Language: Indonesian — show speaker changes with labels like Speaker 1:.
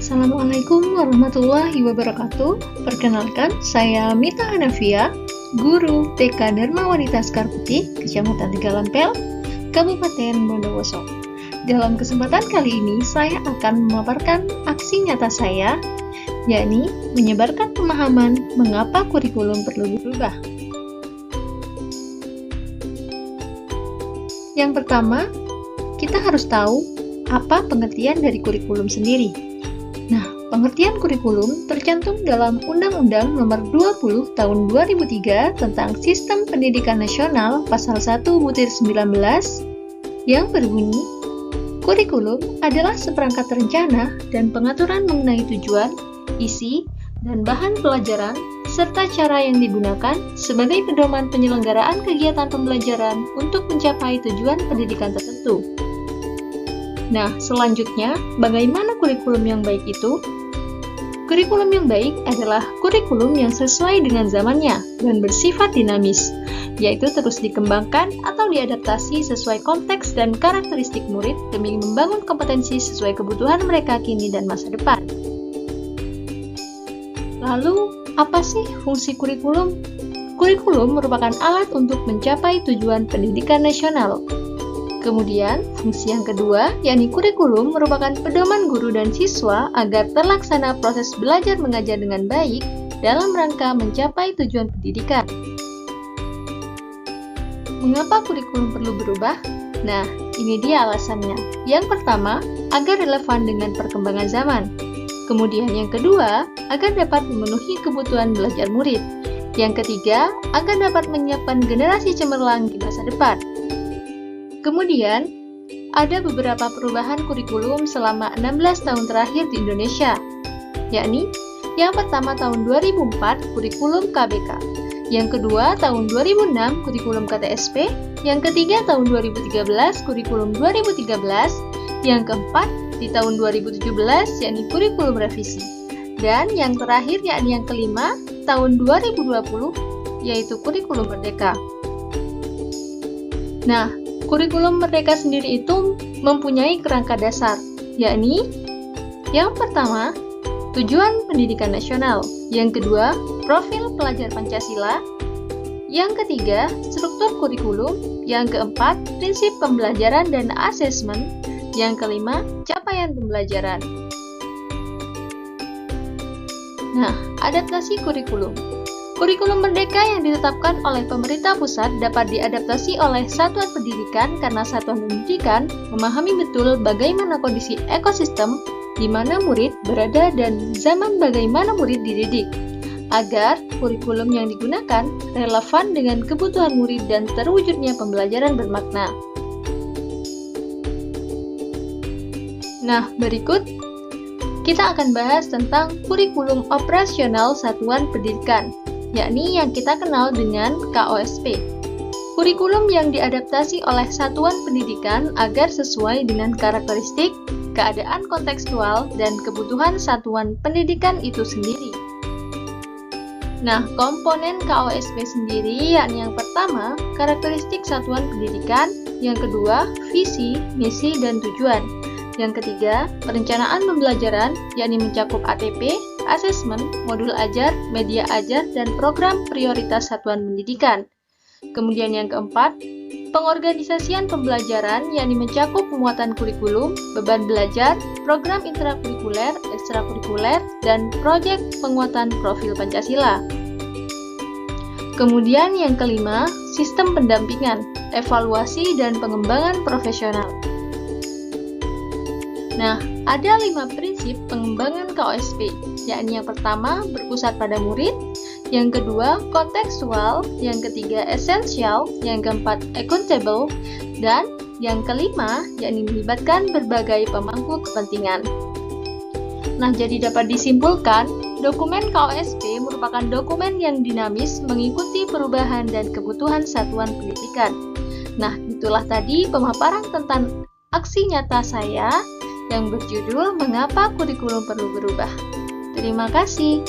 Speaker 1: Assalamualaikum warahmatullahi wabarakatuh. Perkenalkan, saya Mita Hanafia, guru TK Dharma Wanita Sekar Putih, Kecamatan Tegalampel, Kabupaten Bondowoso. Dalam kesempatan kali ini, saya akan memaparkan aksi nyata saya, yakni menyebarkan pemahaman mengapa kurikulum perlu berubah. Yang pertama, kita harus tahu apa pengertian dari kurikulum sendiri. Nah, pengertian kurikulum tercantum dalam Undang-Undang Nomor 20 Tahun 2003 tentang Sistem Pendidikan Nasional Pasal 1/19 yang berbunyi, kurikulum adalah seperangkat rencana dan pengaturan mengenai tujuan, isi, dan bahan pelajaran, serta cara yang digunakan sebagai pedoman penyelenggaraan kegiatan pembelajaran untuk mencapai tujuan pendidikan tertentu. Nah, selanjutnya, bagaimana kurikulum yang baik itu? Kurikulum yang baik adalah kurikulum yang sesuai dengan zamannya dan bersifat dinamis, yaitu terus dikembangkan atau diadaptasi sesuai konteks dan karakteristik murid demi membangun kompetensi sesuai kebutuhan mereka kini dan masa depan. Lalu, apa sih fungsi kurikulum? Kurikulum merupakan alat untuk mencapai tujuan pendidikan nasional. Kemudian, fungsi yang kedua, yakni kurikulum merupakan pedoman guru dan siswa agar terlaksana proses belajar mengajar dengan baik dalam rangka mencapai tujuan pendidikan. Mengapa kurikulum perlu berubah? Nah, ini dia alasannya. Yang pertama, agar relevan dengan perkembangan zaman. Kemudian yang kedua, agar dapat memenuhi kebutuhan belajar murid. Yang ketiga, agar dapat menyiapkan generasi cemerlang di masa depan. Kemudian, ada beberapa perubahan kurikulum selama 16 tahun terakhir di Indonesia, yakni yang pertama tahun 2004 kurikulum KBK, yang kedua tahun 2006 kurikulum KTSP, yang ketiga tahun 2013 kurikulum 2013, yang keempat di tahun 2017 yakni kurikulum revisi, dan yang terakhir yakni yang kelima tahun 2020 yaitu kurikulum merdeka. Nah, kurikulum merdeka sendiri itu mempunyai kerangka dasar, yakni yang pertama, tujuan pendidikan nasional, yang kedua, profil pelajar Pancasila, yang ketiga, struktur kurikulum, yang keempat, prinsip pembelajaran dan asesmen, yang kelima, capaian pembelajaran. Nah, adaptasi kurikulum. Kurikulum merdeka yang ditetapkan oleh pemerintah pusat dapat diadaptasi oleh satuan pendidikan karena satuan pendidikan memahami betul bagaimana kondisi ekosistem di mana murid berada dan zaman bagaimana murid dididik, agar kurikulum yang digunakan relevan dengan kebutuhan murid dan terwujudnya pembelajaran bermakna. Nah, berikut kita akan bahas tentang kurikulum operasional satuan pendidikan, yakni yang kita kenal dengan KOSP. Kurikulum yang diadaptasi oleh satuan pendidikan agar sesuai dengan karakteristik, keadaan kontekstual, dan kebutuhan satuan pendidikan itu sendiri. Nah, komponen KOSP sendiri yakni yang pertama, karakteristik satuan pendidikan, yang kedua, visi, misi, dan tujuan. Yang ketiga, perencanaan pembelajaran, yakni mencakup ATP, asesmen, modul ajar, media ajar, dan program prioritas satuan pendidikan. Kemudian yang keempat, pengorganisasian pembelajaran, yakni mencakup pemuatan kurikulum, beban belajar, program intrakurikuler, ekstrakurikuler, dan proyek penguatan profil Pancasila. Kemudian yang kelima, sistem pendampingan, evaluasi, dan pengembangan profesional. Nah, ada 5 prinsip pengembangan KOSP, yakni yang pertama berpusat pada murid, yang kedua kontekstual, yang ketiga esensial, yang keempat accountable, dan yang kelima yakni melibatkan berbagai pemangku kepentingan. Nah, jadi dapat disimpulkan, dokumen KOSP merupakan dokumen yang dinamis mengikuti perubahan dan kebutuhan satuan pendidikan. Nah, itulah tadi pemaparan tentang aksi nyata saya yang berjudul Mengapa Kurikulum Perlu Berubah. Terima kasih.